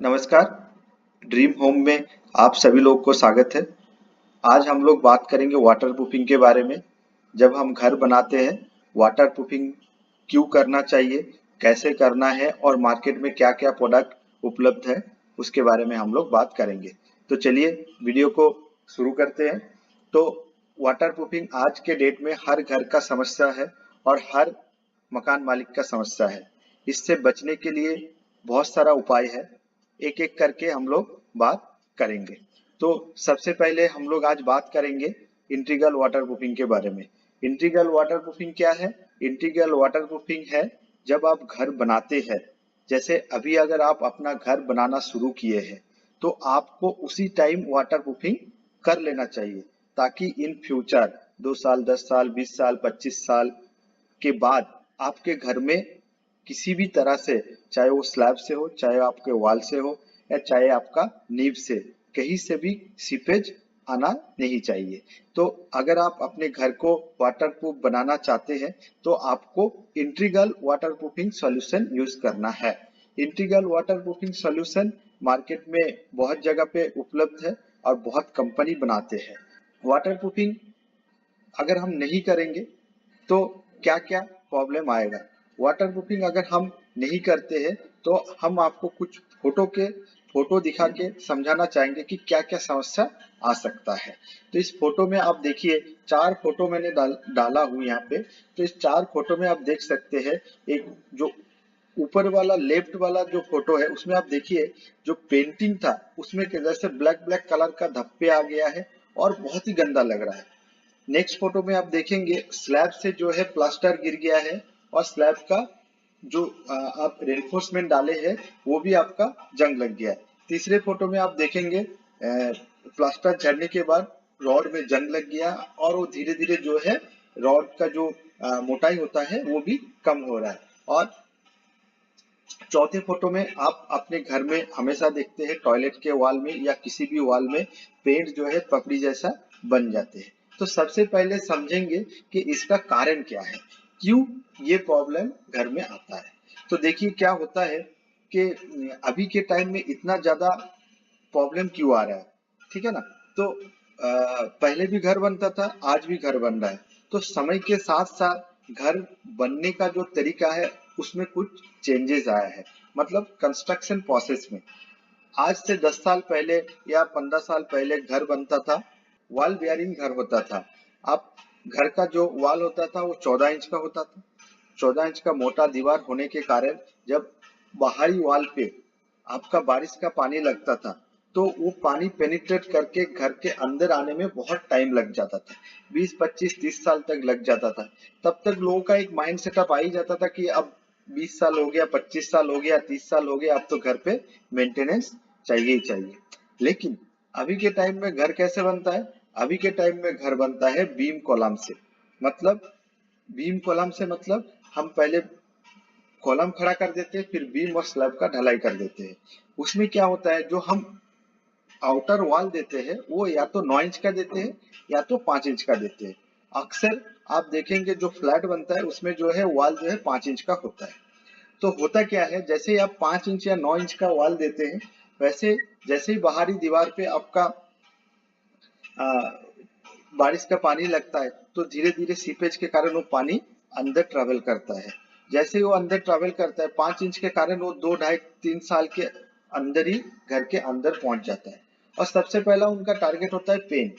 नमस्कार। Dream home में आप सभी लोग को स्वागत है। आज हम लोग बात करेंगे वाटर प्रूफिंग के बारे में। जब हम घर बनाते हैं, वाटर प्रूफिंग क्यों करना चाहिए, कैसे करना है और मार्केट में क्या क्या प्रोडक्ट उपलब्ध है, उसके बारे में हम लोग बात करेंगे। तो चलिए वीडियो को शुरू करते हैं। तो वाटर प्रूफिंग आज के डेट में हर घर का समस्या है और हर मकान मालिक का समस्या है। इससे बचने के लिए बहुत सारा उपाय है, एक एक करके हम लोग बात करेंगे। तो सबसे पहले हम लोग आज बात करेंगे इंटीग्रल वाटर प्रूफिंग के बारे में। इंटीग्रल वाटर प्रूफिंग क्या है? इंटीग्रल वाटर प्रूफिंग है जब आप घर बनाते हैं, जैसे अभी अगर आप अपना घर बनाना शुरू किए हैं तो आपको उसी टाइम वाटर प्रूफिंग कर लेना चाहिए, ताकि इन फ्यूचर 2 साल, 10 साल, 20 साल, 25 साल के बाद आपके घर में किसी भी तरह से, चाहे वो स्लैब से हो, चाहे आपके वॉल से हो, या चाहे आपका नींव से, कहीं से भी सीपेज आना नहीं चाहिए। तो अगर आप अपने घर को वाटरप्रूफ बनाना चाहते हैं तो आपको इंटीग्रल वाटरप्रूफिंग सॉल्यूशन यूज करना है। इंटीग्रल वाटरप्रूफिंग सॉल्यूशन मार्केट में बहुत जगह पे उपलब्ध है और बहुत कंपनी बनाते हैं। वाटरप्रूफिंग अगर हम नहीं करेंगे तो क्या क्या प्रॉब्लम आएगा। वाटर प्रूफिंग अगर हम नहीं करते हैं तो हम आपको कुछ फोटो दिखा के समझाना चाहेंगे कि क्या क्या समस्या आ सकता है। तो इस फोटो में आप देखिए, 4 फोटो मैंने डाला हूँ यहाँ पे। तो इस 4 फोटो में आप देख सकते हैं, एक जो ऊपर वाला लेफ्ट वाला जो फोटो है उसमें आप देखिए, जो पेंटिंग था उसमें जैसे ब्लैक ब्लैक कलर का धब्बे आ गया है और बहुत ही गंदा लग रहा है। नेक्स्ट फोटो में आप देखेंगे, स्लैब से जो है प्लास्टर गिर गया है और स्लैब का जो आप रेनफोर्समेंट डाले हैं वो भी आपका जंग लग गया है। तीसरे फोटो में आप देखेंगे, प्लास्टर झड़ने के बाद रॉड में जंग लग गया और वो धीरे धीरे जो है रॉड का जो मोटाई होता है वो भी कम हो रहा है। और चौथे फोटो में आप अपने घर में हमेशा देखते हैं, टॉयलेट के वॉल में या किसी भी वॉल में पेंट जो है पपड़ी जैसा बन जाते हैं। तो सबसे पहले समझेंगे कि इसका कारण क्या है, क्यों ये प्रॉब्लम घर में आता है। तो देखिए क्या होता है कि अभी के टाइम में इतना ज्यादा प्रॉब्लम क्यों आ रहा है, ठीक है ना। तो पहले भी घर बनता था, आज भी घर बन रहा है। तो समय के साथ साथ घर बनने का जो तरीका है उसमें कुछ चेंजेस आया है, मतलब कंस्ट्रक्शन प्रोसेस में। आज से 10 साल पहले या 15 साल पहले घर बनता था, वॉल बेयरिंग घर होता था। अब घर का जो वॉल होता था वो 14 इंच का होता था। 14 इंच का मोटा दीवार होने के कारण जब बाहरी वॉल पे आपका बारिश का पानी लगता था तो वो पानी पेनिट्रेट करके घर के अंदर आने में बहुत टाइम लग जाता था, 20, 25, 30 साल तक लग जाता था। तब तक लोगों का एक माइंड सेटअप आ ही जाता था कि अब 20 साल हो गया, 25 साल हो गया, 30 साल हो गया, अब तो घर पे मेंटेनेंस चाहिए ही चाहिए। लेकिन अभी के टाइम में घर कैसे बनता है? अभी के टाइम में घर बनता है बीम कॉलम से। मतलब बीम कॉलम से मतलब हम पहले कॉलम खड़ा कर देते हैं, फिर बीम और स्लैब का ढलाई कर देते हैं। उसमें क्या होता है, जो हम आउटर वॉल देते हैं वो या तो 9 इंच का देते हैं या तो 5 इंच का देते हैं। अक्सर आप देखेंगे जो फ्लैट बनता है उसमें जो है वॉल जो है 5 इंच का होता है। तो होता क्या है, जैसे ही आप 5 इंच या 9 इंच का वॉल देते हैं, वैसे जैसे ही बाहरी दीवार पे आपका आ, बारिश का पानी लगता है तो धीरे धीरे सीपेज के कारण वो पानी अंदर ट्रेवल करता है। जैसे ही वो अंदर ट्रेवल करता है, 5 इंच के कारण वो 2, 2.5, 3 साल के अंदर ही घर के अंदर पहुंच जाता है। और सबसे पहला उनका टारगेट होता है पेंट,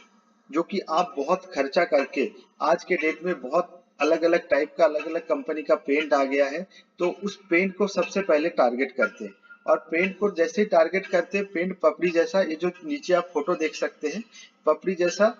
जो कि आप बहुत खर्चा करके, आज के डेट में बहुत अलग अलग टाइप का, अलग अलग कंपनी का पेंट आ गया है, तो उस पेंट को सबसे पहले टारगेट करते हैं। और पेंट को जैसे ही टारगेट करते हैं, पेंट पपड़ी जैसा, ये जो नीचे आप फोटो देख सकते हैं, पपड़ी जैसा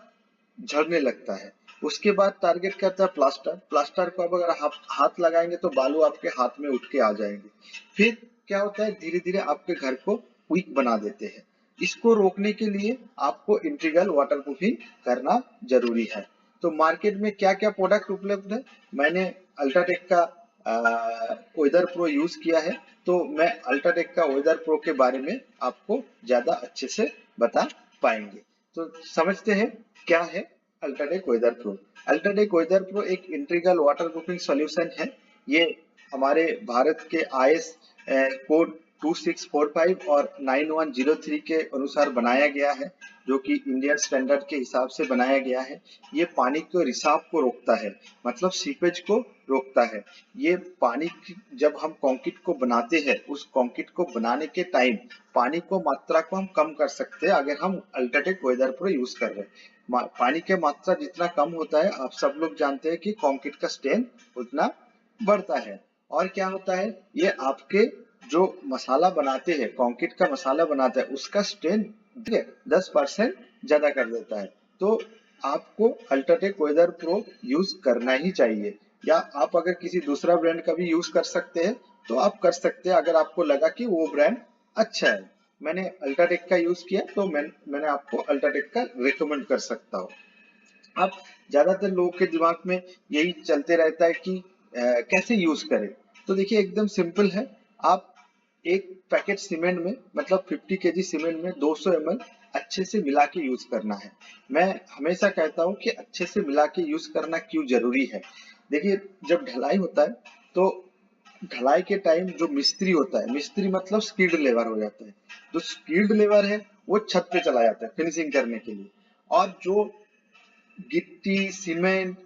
झड़ने लगता है। उसके बाद टारगेट करता है प्लास्टर। प्लास्टर को अब अगर आप हाथ लगाएंगे तो बालू आपके हाथ में उठ के आ जाएंगे। फिर क्या होता है, धीरे धीरे आपके घर को वीक बना देते हैं। इसको रोकने के लिए आपको इंटीग्रल वाटरप्रूफिंग करना जरूरी है। तो मार्केट में क्या क्या प्रोडक्ट उपलब्ध है, मैंने अल्ट्राटेक का वेदर प्रो यूज किया है, तो मैं अल्ट्राटेक का वेदर प्रो के बारे में आपको ज्यादा अच्छे से बता पाएंगे। तो समझते हैं क्या है UltraTech Weather Pro. UltraTech Weather Pro एक इंटीग्रल वाटर प्रूफिंग सॉल्यूशन है। ये हमारे भारत के आईएस कोड 2645 और 9103 के अनुसार बनाया गया है, जो कि इंडियन स्टैंडर्ड के हिसाब से बनाया गया है। ये पानी के रिसाव को रोकता है, मतलब सीपेज को रोकता है। ये पानी जब हम कंक्रीट को बनाते हैं, उस कंक्रीट को बनाने के टाइम पानी को मात्रा को हम कम कर सकते हैं अगर हम अल्ट्राटेक वेदर प्रो यूज कर रहे हैं। पानी के मात्रा जितना कम होता है, आप सब लोग जानते हैं कि कंक्रीट का स्ट्रेंथ उतना बढ़ता है। और क्या होता है, ये आपके जो मसाला बनाते हैं, कंक्रीट का मसाला बनाता है, उसका स्ट्रेंथ 10% ज्यादा कर देता है। तो आपको अल्ट्राटेक वेदर प्रो यूज करना ही चाहिए, या आप अगर किसी दूसरा ब्रांड का भी यूज कर सकते हैं तो आप कर सकते हैं, अगर आपको लगा कि वो ब्रांड अच्छा है। मैंने अल्ट्राटेक का यूज किया तो मैंने आपको अल्ट्राटेक का रिकमेंड कर सकता हूँ। अब ज्यादातर लोगों के दिमाग में यही चलते रहता है कि कैसे यूज करें। तो देखिए एकदम सिंपल है। आप एक पैकेट सीमेंट में, मतलब 50 केजी सीमेंट में 200 ml अच्छे से मिला के यूज करना है। मैं हमेशा कहता हूँ कि अच्छे से मिला के यूज करना क्यों जरूरी है। देखिए जब ढलाई होता है तो ढलाई के टाइम जो मिस्त्री होता है, मिस्त्री मतलब स्किल्ड लेबर हो जाता है, जो स्किल्ड लेबर है वो छत पे चला जाता है फिनिशिंग करने के लिए, और जो गिट्टी सीमेंट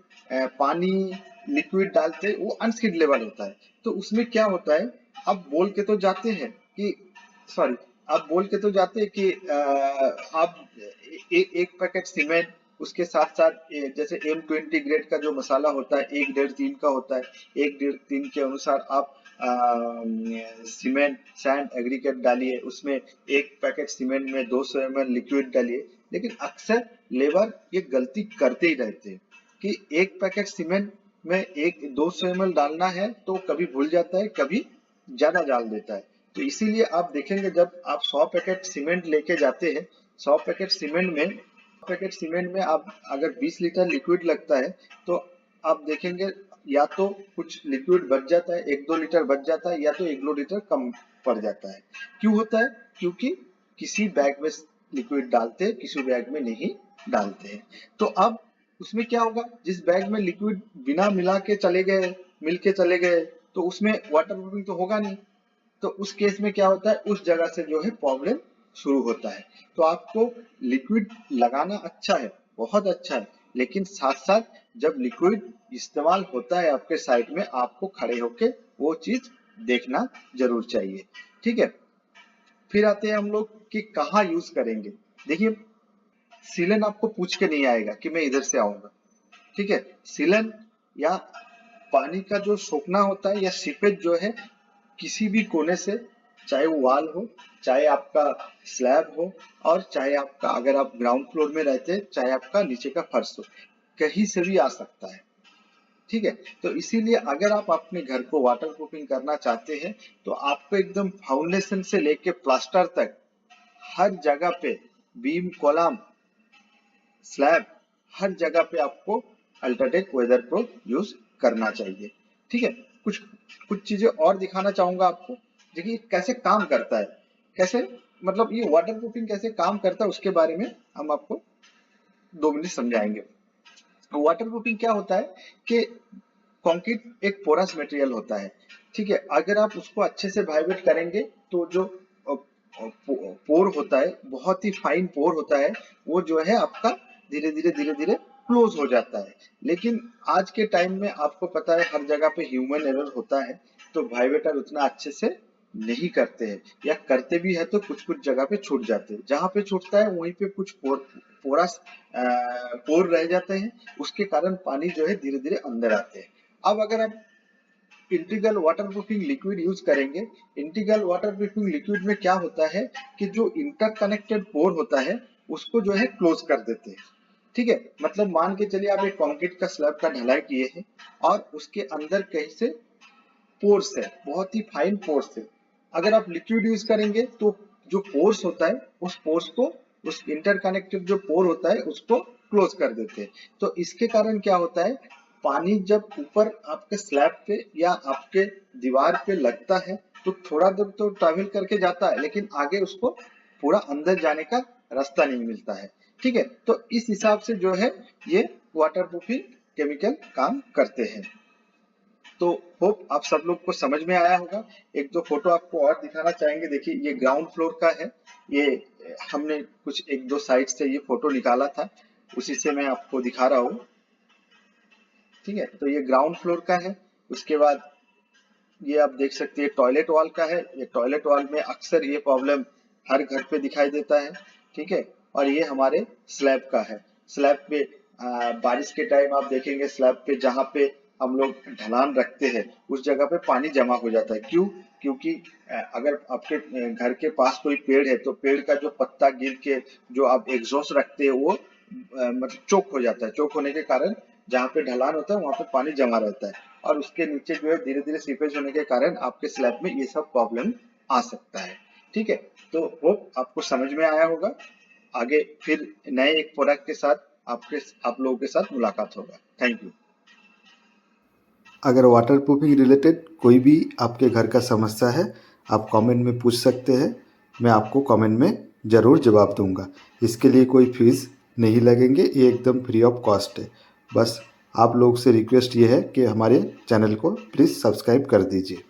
पानी लिक्विड डालते वो अनस्किल्ड लेवल होता है। तो उसमें क्या होता है, अब बोल के तो जाते हैं कि सॉरी आप बोल के तो जाते हैं कि आप एक पैकेट सीमेंट, उसके साथ साथ जैसे M20 ग्रेड का जो मसाला होता है 1.5-3 का होता है, 1.5-3 के अनुसार आप सीमेंट सैंड एग्रीगेट डालिए, उसमें एक पैकेट सीमेंट में 200 ml लिक्विड डालिए। लेकिन अक्सर लेबर ये गलती करते ही रहते हैं कि एक पैकेट सीमेंट में 200 ml डालना है तो कभी भूल जाता है, कभी ज्यादा डाल देता है। तो इसीलिए आप देखेंगे जब आप 100 पैकेट सीमेंट लेके जाते हैं, 100 पैकेट सीमेंट में आप अगर 20 लीटर लिक्विड लगता है तो आप देखेंगे या तो कुछ लिक्विड बच जाता है, 1-2 लीटर बच जाता है, या तो 1-2 लीटर कम पड़ जाता है। क्यों होता है? क्योंकि किसी बैग में लिक्विड डालते हैं, किसी बैग में नहीं डालते हैं। तो अब उसमें क्या होगा, जिस बैग में लिक्विड बिना मिला के चले गए, मिल के चले गए, तो उसमें वाटर प्रूफिंग तो होगा नहीं। तो उस केस में क्या होता है, उस जगह से जो है प्रॉब्लम शुरू होता है। तो आपको लिक्विड लगाना अच्छा है, बहुत अच्छा है, लेकिन साथ साथ जब लिक्विड इस्तेमाल होता है आपके साइड में, आपको खड़े होके वो चीज देखना जरूर चाहिए। ठीक है, फिर आते हैं हम लोग कि कहाँ यूज करेंगे। देखिए सीलन आपको पूछ के नहीं आएगा कि मैं इधर से आऊंगा। ठीक है, सीलन या पानी का जो सोखना होता है या सीपेज जो है, किसी भी कोने से, चाहे वो वाल हो, चाहे आपका स्लैब हो, और चाहे आपका अगर आप ग्राउंड फ्लोर में रहते हैं, चाहे आपका नीचे का फर्श हो, कहीं से भी आ सकता है। ठीक है, तो इसीलिए अगर आप अपने घर को वाटर प्रूफिंग करना चाहते हैं तो आपको एकदम फाउंडेशन से लेके प्लास्टर तक हर जगह पे, बीम कॉलम स्लैब, हर जगह पे आपको अल्ट्राटेक वेदर प्रो यूज करना चाहिए। ठीक है, कुछ कुछ चीजें और दिखाना चाहूंगा आपको। देखिए कैसे काम करता है, कैसे मतलब ये वाटर प्रूफिंग कैसे काम करता है उसके बारे में हम आपको 2 मिनट समझाएंगे। वाटर प्रूफिंग क्या होता है कि कंक्रीट एक पोरस मटेरियल होता है। ठीक है, अगर आप उसको अच्छे से वाइब्रेट करेंगे तो जो पोर होता है, बहुत ही फाइन पोर होता है, वो जो है आपका धीरे धीरे क्लोज हो जाता है। लेकिन आज के टाइम में आपको पता है हर जगह पे ह्यूमन एरर होता है, तो वाइब्रेटर उतना अच्छे से नहीं करते हैं, या करते भी है तो कुछ कुछ जगह पे छूट जाते हैं। जहां पे छूटता है वहीं पे कुछ पोरस पोर रह जाते हैं, उसके कारण पानी जो है धीरे धीरे अंदर आते हैं। अब अगर आप इंटीग्रल वाटरप्रूफिंग लिक्विड यूज करेंगे, इंटीग्रल वाटरप्रूफिंग लिक्विड में क्या होता है कि जो इंटरकनेक्टेड पोर होता है उसको जो है क्लोज कर देते हैं। ठीक है, मतलब मान के चलिए आप एक कंक्रीट का स्लैब का ढलाई किए हैं और उसके अंदर कहीं से पोर्स है, बहुत ही फाइन पोर्स है। अगर आप लिक्विड यूज करेंगे तो जो पोर्स होता है उस पोर्स को, उस इंटरकनेक्टेड जो पोर होता है उसको क्लोज कर देते हैं। तो इसके कारण क्या होता है, पानी जब ऊपर आपके स्लैब पे या आपके दीवार पे लगता है तो थोड़ा दूर तो ट्रैवल करके जाता है, लेकिन आगे उसको पूरा अंदर जाने का रास्ता नहीं मिलता है। ठीक है, तो इस हिसाब से जो है ये वाटर प्रूफिंग केमिकल काम करते हैं। तो होप आप सब लोग को समझ में आया होगा। एक दो फोटो आपको और दिखाना चाहेंगे। देखिए ये ग्राउंड फ्लोर का है। ये हमने कुछ एक दो साइड से ये फोटो निकाला था, उसी से मैं आपको दिखा रहा हूँ। ठीक है, तो ये ग्राउंड फ्लोर का है। उसके बाद ये आप देख सकते हैं टॉयलेट वॉल का है। ये टॉयलेट वॉल में अक्सर ये प्रॉब्लम हर घर पे दिखाई देता है। ठीक है, और ये हमारे स्लैब का है। स्लैब पे बारिश के टाइम आप देखेंगे स्लैब पे जहाँ पे हम लोग ढलान रखते हैं उस जगह पे पानी जमा हो जाता है। क्यों? क्योंकि अगर आपके घर के पास कोई पेड़ है तो पेड़ का जो पत्ता गिर के जो आप एग्जॉस्ट रखते हैं वो मतलब चोक हो जाता है। चोक होने के कारण जहाँ पे ढलान होता है वहाँ पे पानी जमा रहता है और उसके नीचे जो है धीरे धीरे सीपेज होने के कारण आपके स्लैब में ये सब प्रॉब्लम आ सकता है। ठीक है, तो होप आपको समझ में आया होगा। आगे फिर नए एक प्रोडक्ट के साथ आप लोगों के साथ मुलाकात होगा। Thank you. अगर वाटर प्रूफिंग रिलेटेड कोई भी आपके घर का समस्या है, आप कमेंट में पूछ सकते हैं। मैं आपको कमेंट में ज़रूर जवाब दूंगा। इसके लिए कोई फीस नहीं लगेंगे, ये एकदम फ्री ऑफ कॉस्ट है। बस आप लोग से रिक्वेस्ट ये है कि हमारे चैनल को प्लीज़ सब्सक्राइब कर दीजिए।